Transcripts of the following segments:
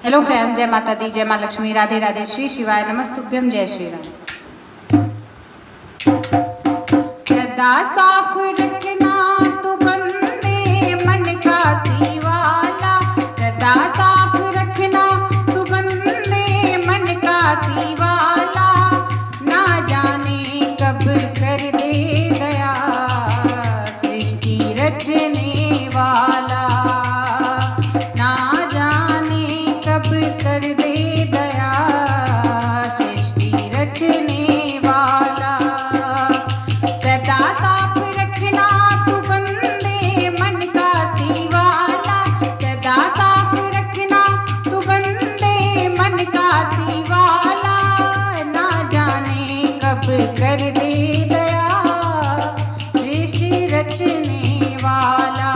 Hello friends, जय माता दी, जय माँ लक्ष्मी, राधे राधे, श्री शिवाय, नमस्तुभ्यम, जय श्री राम। सदा साफ रखना तू बंदे मन का सीवाला, सदा साफ रखना तू बंदे मन का सीवाला, ना जाने कब कर दे दया सृष्टि रचने वाला, कर दे दया सृष्टि रचने वाला। सदा साफ रखना तू बंदे मन का सीवाला, सदा साफ रखना तू बंदे मन का सीवाला, ना जाने कब कर दे दया सृष्टि रचने वाला,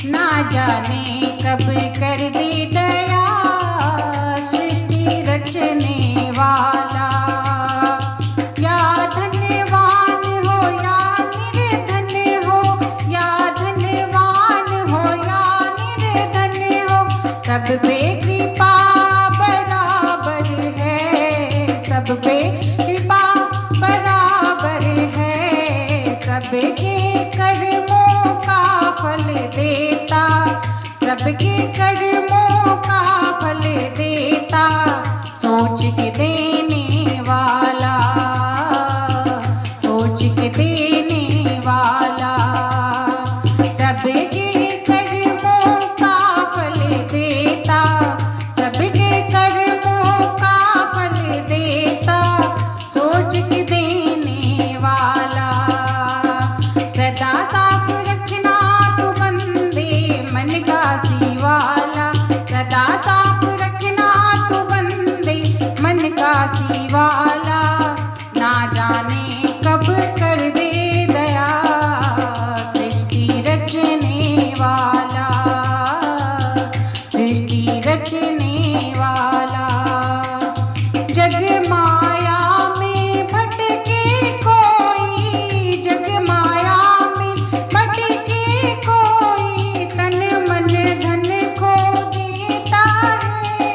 ना जाने कब कर दे दया सृष्टि रचने वाला। या धन्यवान हो या निर्धन हो, या धन्यवान हो या निर्धन हो, सब पे कृपा बराबर है, सब पे कृपा बराबर है, सबके कर्मों का फल देता, सबके कर्मों का फल देता, सोच के देने वाला, सोच के देने वाला, सबके कर्मों का फल देता, सबके कर्मों का फल देता, सोच के देने वाला। सदा साफ रखना तू बंदे मन का सीवाला, सदा साफ रखना तू बंदे मन का सीवाला, ना जाने कब कर दे दया सृष्टि रचने वाला, सृष्टि रचने वाला। जग माया में भटके कोई, जग माया में भटके कोई, तन मन धन खो देता है,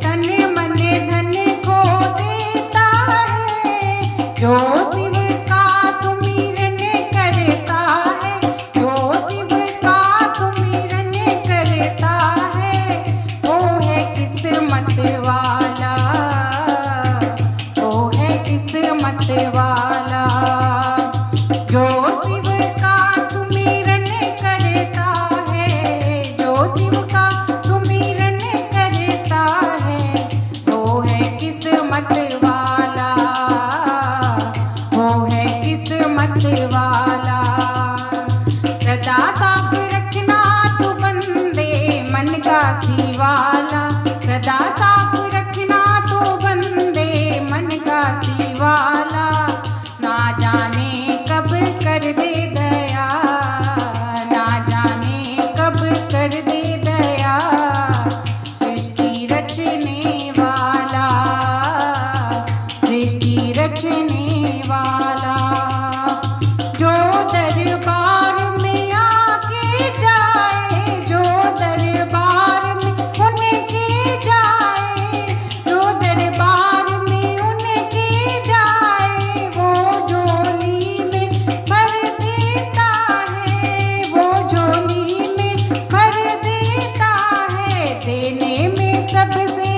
तन मन धन खो देता है, जो शिव का सुमिरन करता है, जो शिव का सुमिरन करता है, वो है किस्मत वाला, वो है किस्मत वाला। जो शिव का सुमिरन करता है, जो शिव का सुमिरन करता है, वो है किस्मत वाला, वो है किस्मत वाला। सदा साफ रखना तू बंदे मन का सीवाला, सदा साफ रखना तू बंदे मन का सीवाला, ना जाने कब कर दे दया, ना जाने कब कर दे दया सृष्टि रचने वाला, सृष्टि रचने वाला। जो दरबार में आके जाए, जो दरबार में उनके जाए, जो दरबार में उनके जाए, वो झोली में भर देता है, वो झोली में भर देता है, देने में सबसे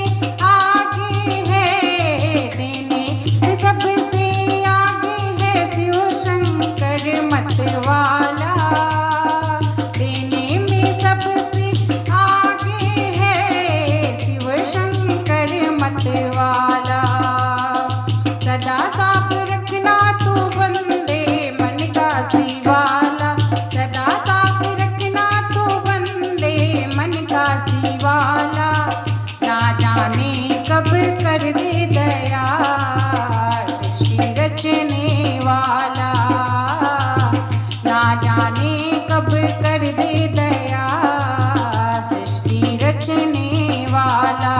आगे है, देने में सबसे आगे है शिव शंकर मत वाला, देने में सबसे आगे है शिव शंकर मत वाला। सदा साफ रखना तू बंदे मन का सीवाला, सदा साफ रखना तू बंदे मन का सीवाला, ना जाने कब कर दे दया सृष्टि रचने वाला, ना जाने कब कर दे दया सृष्टि रचने वाला।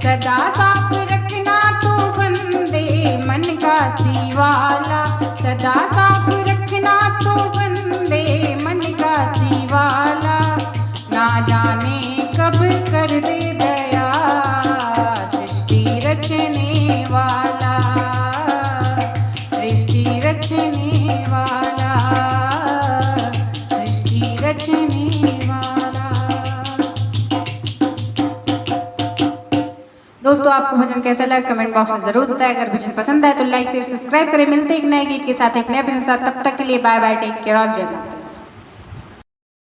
सदा साफ रखना तू बंदे मन का सीवाला, सदा साफ रखना तू बंदे मन का सीवाला, ना जाने कब दोस्तों आपको भजन कैसा लगा कमेंट बॉक्स में जरूर बताएं। अगर भजन पसंद आए तो लाइक शेयर सब्सक्राइब करें। मिलते हैं एक नए गीत के साथ, एक नए भजन के साथ। तब तक के लिए bye bye, take care all, जय माता।